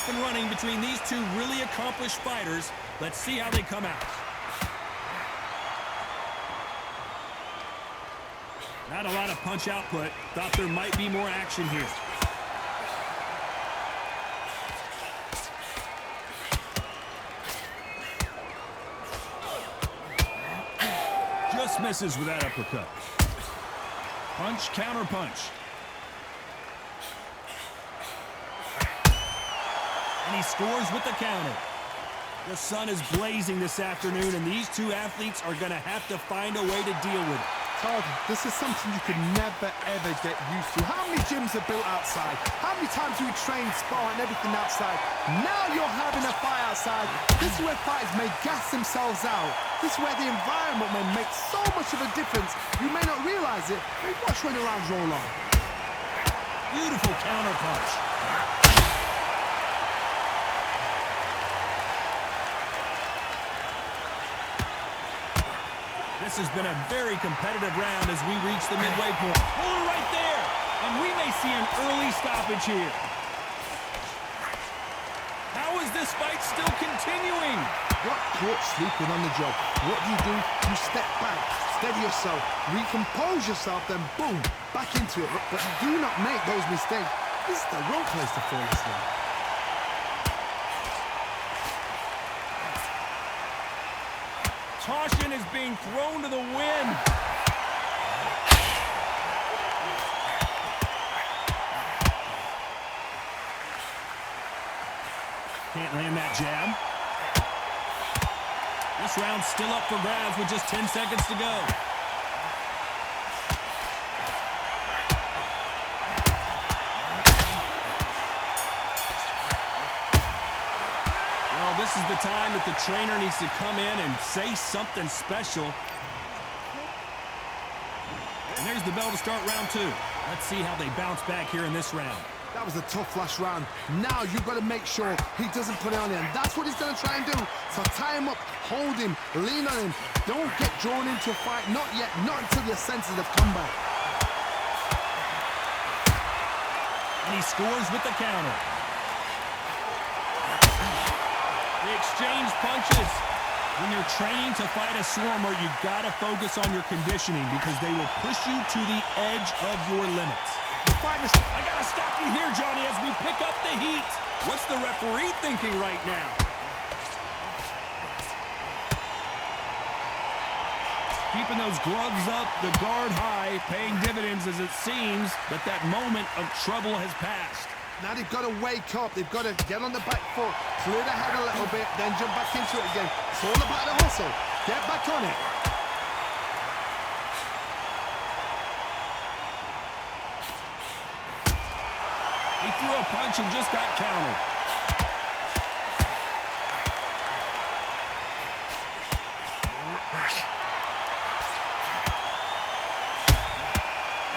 off and running between these two really accomplished fighters. Let's see how they come out. Not a lot of punch output. Thought there might be more action here. Just misses with that uppercut. Punch, counter punch. And he scores with the counter. The sun is blazing this afternoon, and these two athletes are going to have to find a way to deal with it. Todd, this is something you can never, ever get used to. How many gyms are built outside? How many times do we train, spar, and everything outside? Now you're having a fight outside. This is where fighters may gas themselves out. This is where the environment may make so much of a difference. You may not realize it, but watch when the rounds roll on. Beautiful counter punch. This has been a very competitive round as we reach the midway point. Oh, right there! And we may see an early stoppage here. How is this fight still continuing? Got caught sleeping on the job. What do? You step back, steady yourself, recompose yourself, then boom, back into it. But do not make those mistakes. This is the wrong place to fall asleep. Caution is being thrown to the wind. Can't land that jab. This round's still up for grabs with just 10 seconds to go. Well, this is the time that the trainer needs to come in and say something special. And there's the bell to start round two. Let's see how they bounce back here in this round. That was a tough last round. Now you've got to make sure he doesn't put it on him. That's what he's going to try and do. So tie him up, hold him, lean on him. Don't get drawn into a fight. Not yet. Not until your senses have come back. And he scores with the counter. They exchange punches. When you're training to fight a swarmer, you've got to focus on your conditioning because they will push you to the edge of your limits. I gotta stop you here, Johnny, as we pick up the heat. What's the referee thinking right now? Keeping those gloves up, the guard high, paying dividends as it seems that that moment of trouble has passed. Now they've got to wake up. They've got to get on the back foot, clear the head a little bit, then jump back into it again. It's all about the hustle. Get back on it. He threw a punch and just got countered.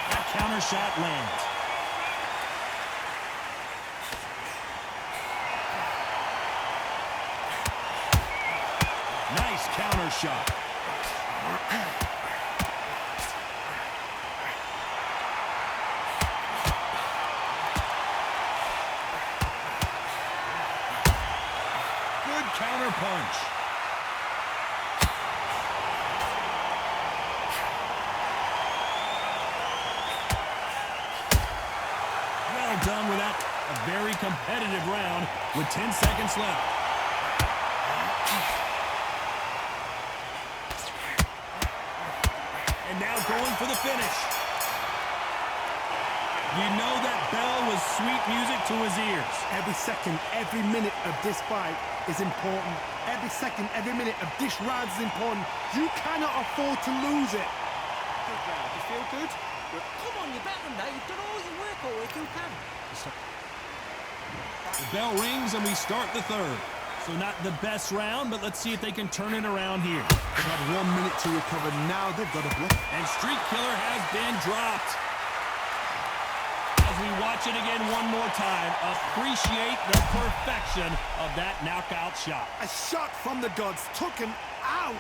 That counter shot lands. Nice counter shot. Counter punch. Well done with that. A very competitive round with 10 seconds left. And now going for the finish. You know that bell was sweet music to his ears. Every second, every minute of this fight is important. Every second, every minute of this round is important. You cannot afford to lose it. Good round. You feel good? But come on, you're better than that. You've done all your work all week. You can. The bell rings and we start the third. So not the best round, but let's see if they can turn it around here. They've had 1 minute to recover. Now they've got a block. And Street Killer has been dropped. As we watch it again one more time, appreciate the perfection of that knockout shot. A shot from the gods took him out.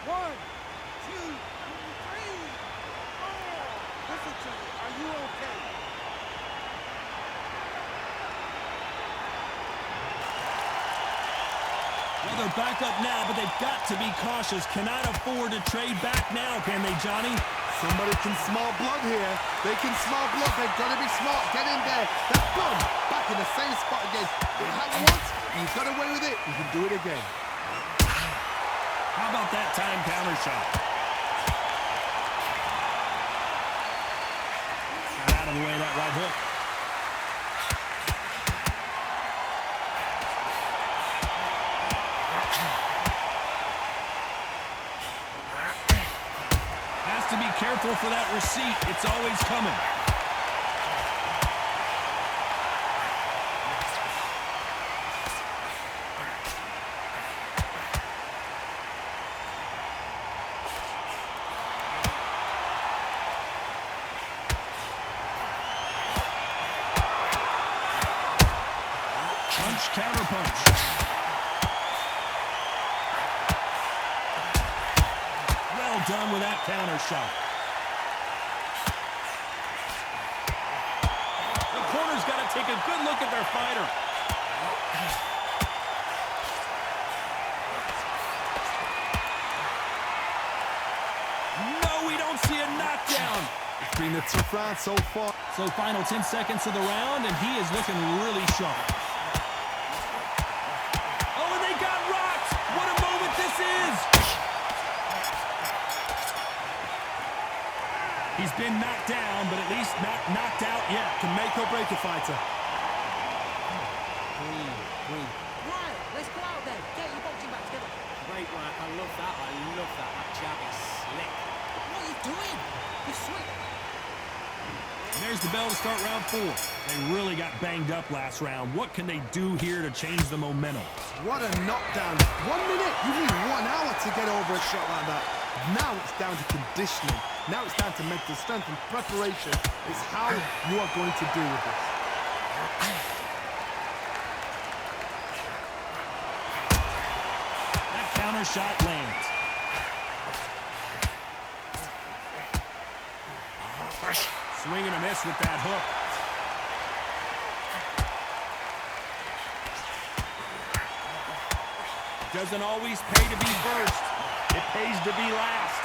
1, 2, 3, 4. Listen to me. Are you okay? They're back up now, but they've got to be cautious. Cannot afford to trade back now, can they, Johnny? Somebody can smell blood here. They can smell blood. They've got to be smart. Get in there. That's boom. Back in the same spot again. It happened once. You got away with it. You can do it again. How about that time counter shot? Got out of the way of that right hook. To be careful for that receipt. It's always coming. Punch, counter punch. Done with that counter shot. The corner's got to take a good look at their fighter. No, we don't see a knockdown. It's been a tough round so far. So final 10 seconds of the round, and he is looking really sharp. Oh, and they got rocked. What a moment this is. He's been knocked down, but at least not knocked out yet. Can make or break a fighter. Breathe. Right, let's go out there. Get your boxing back together. Great work. I love that. I love that. That jab is slick. What are you doing? You're sweet. There's the bell to start round 4. They really got banged up last round. What can they do here to change the momentum? What a knockdown. 1 minute. You need 1 hour to get over a shot like that. Now it's down to conditioning. Now it's down to mental strength and preparation. Is how you are going to deal with this. That counter shot lands. Swing and a miss with that hook. Doesn't always pay to be first. It pays to be last.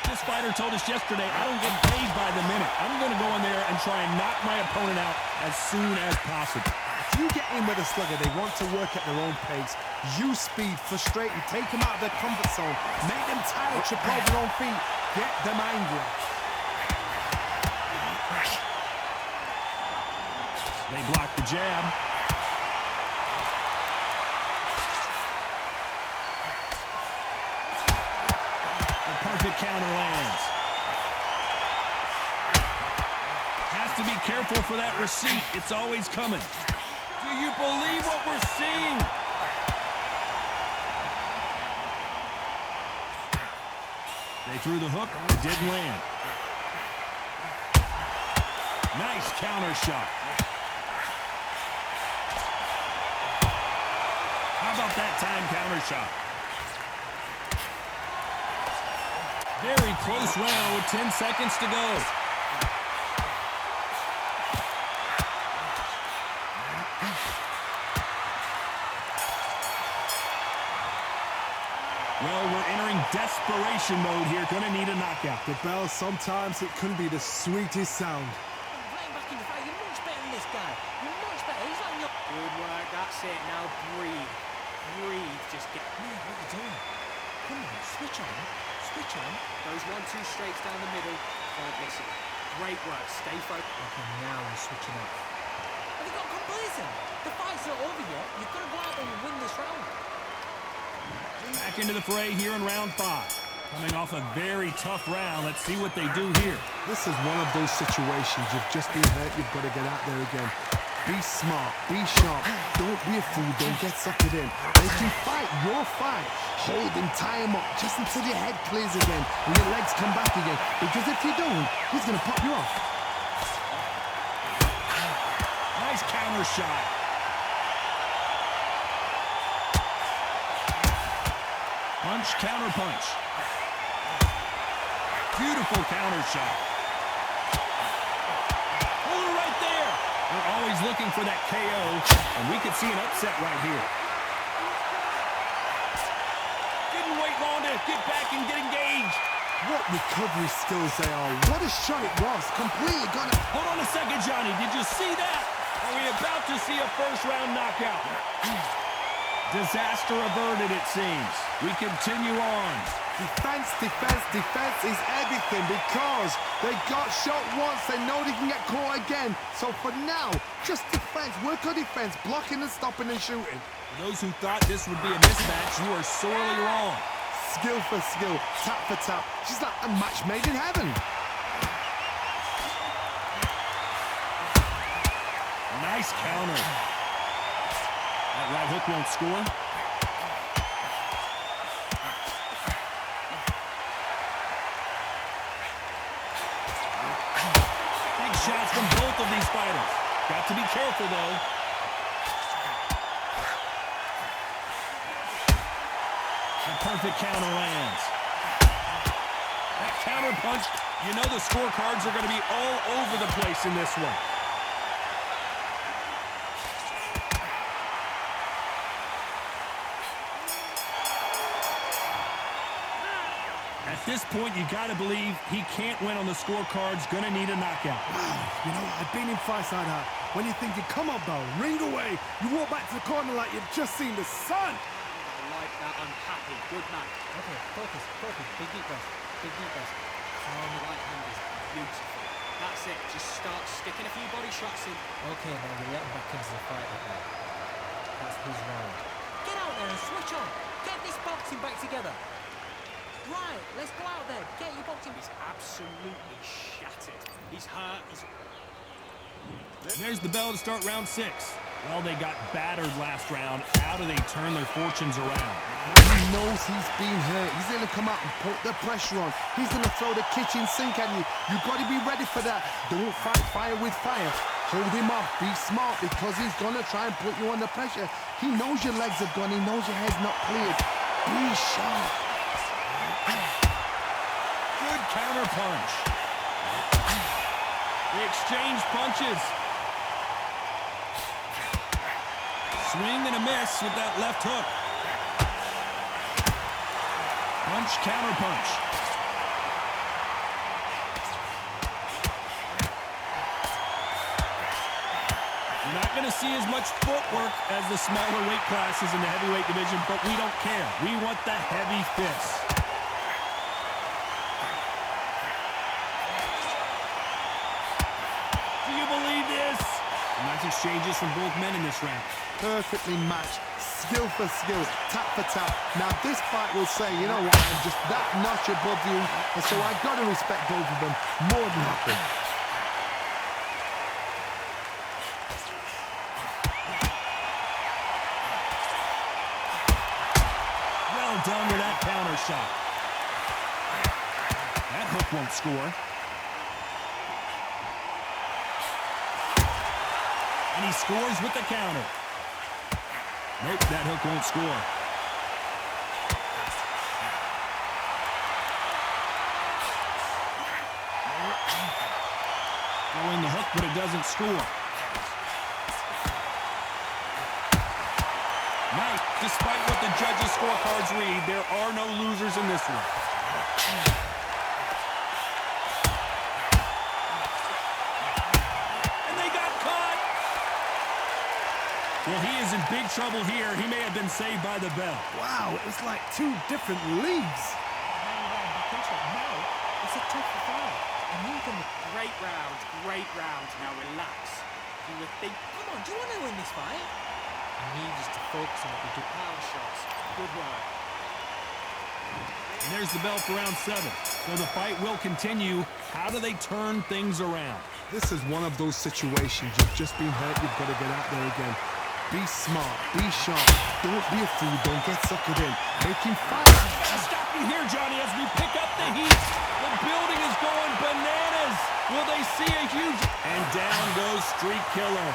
This fighter told us yesterday, I don't get paid by the minute. I'm going to go in there and try and knock my opponent out as soon as possible. If you get in with a slugger, they want to work at their own pace. Use speed, frustrate them, take them out of their comfort zone, make them tired, trip over their own feet, get them angry. They block the jab. The perfect counter lands. Has to be careful for that receipt. It's always coming. Do you believe what we're seeing? They threw the hook. It didn't land. Nice counter shot. How about that time counter shot? Very close round with 10 seconds to go. Well, we're entering desperation mode here. Gonna need a knockout. The bell, sometimes it can be the sweetest sound. Playing back in the fight. You're much better than this guy. You're much better. He's like your... Good work. That's it. Now breathe. Breathe. Just get... Man, what are you doing? Come on. Switch on. Switch on. Those 1-2 straights down the middle. Don't miss it. Great work. Stay focused. Okay, now we're switching up. Have you got complacent? The fight's not over yet. You've got to go out there and win this round. Back into the fray here in round 5. Coming off a very tough round. Let's see what they do here. This is one of those situations. You've just been hurt. You've got to get out there again. Be smart. Be sharp. Don't be a fool. Don't get suckered in. They can fight your fight. Hold him, tie him up, just until your head clears again and your legs come back again. Because if you don't, he's going to pop you off. Nice counter shot. Punch, counter punch. Beautiful counter shot. looking for that KO, and we could see an upset right here. Didn't wait long to get back and get engaged. What recovery skills they are. What a shot it was. Completely got it. Hold on a second, Johnny. Did you see that? Are we about to see a first-round knockout? Disaster averted, it seems. We continue on. Defense, defense, defense is everything because they got shot once. They know they can get caught again. So for now, just defense. Work on defense. Blocking and stopping and shooting. For those who thought this would be a mismatch, you are sorely wrong. Skill for skill, tap for tap. She's like a match made in heaven. Nice counter. That right hook won't score. Big shots from both of these fighters. Got to be careful, though. Perfect counter lands. That counter punch, you know the scorecards are going to be all over the place in this one. At this point, you got to believe he can't win on the scorecards, going to need a knockout. You know, I've been in fights like that. When you're thinking, come on, Bell, ring away. You walk back to the corner like you've just seen the sun. Like that, I'm happy. Good man. Okay, focus, focus. Big deep breath. Big deep breath. Calm, the right hand is beautiful. That's it. Just start sticking a few body shots in. Okay, now we let him back into the fight. That's his round. Get out there and switch on. Get this boxing back together. Right, let's go out there. Get your boxing. He's absolutely shattered. He's hurt. There's the bell to start round 6. Well, they got battered last round. How do they turn their fortunes around? He knows he's been hurt. He's going to come out and put the pressure on. He's going to throw the kitchen sink at you. You've got to be ready for that. Don't fight fire with fire. Hold him off. Be smart because he's going to try and put you under pressure. He knows your legs are gone. He knows your head's not cleared. Be sharp. Good counter punch. They exchange punches. Swing and a miss with that left hook. Punch, counter punch. You're not going to see as much footwork as the smaller weight classes in the heavyweight division, but we don't care. We want the heavy fists. Do you believe this? Nice exchanges from both men in this round. Perfectly matched, skill for skill, tap for tap. Now this fight will say, you know what, I'm just that notch above you, and so I got to respect both of them more than happy. Well done with that counter shot. That hook won't score. And he scores with the counter. Nope, that hook won't score. Throwing the hook, but it doesn't score. Nice. Despite what the judges' scorecards read, there are no losers in this one. Well, he is in big trouble here. He may have been saved by the bell. Wow, it was like two different leagues. Now, it's a tough fight. Great round, great round. Now relax. You would think, come on, do you want to win this fight? You need us to focus on the good power shots. Good work. And there's the bell for round 7. So the fight will continue. How do they turn things around? This is one of those situations. You've just been hurt. You've got to get out there again. Be smart. Be sharp. Don't be a fool. Don't get suckered in. Make him fight. Stop you here, Johnny, as we pick up the heat. The building is going bananas. Will they see a huge... And down goes Street Killer.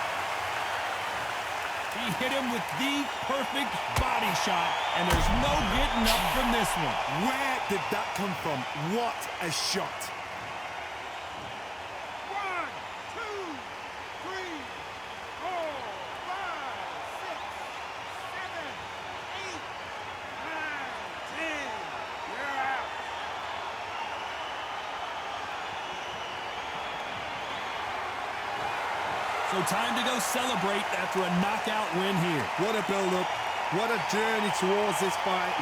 He hit him with the perfect body shot, and there's no getting up from this one. Where did that come from? What a shot. So time to go celebrate after a knockout win here. What a build-up. What a journey towards this fight.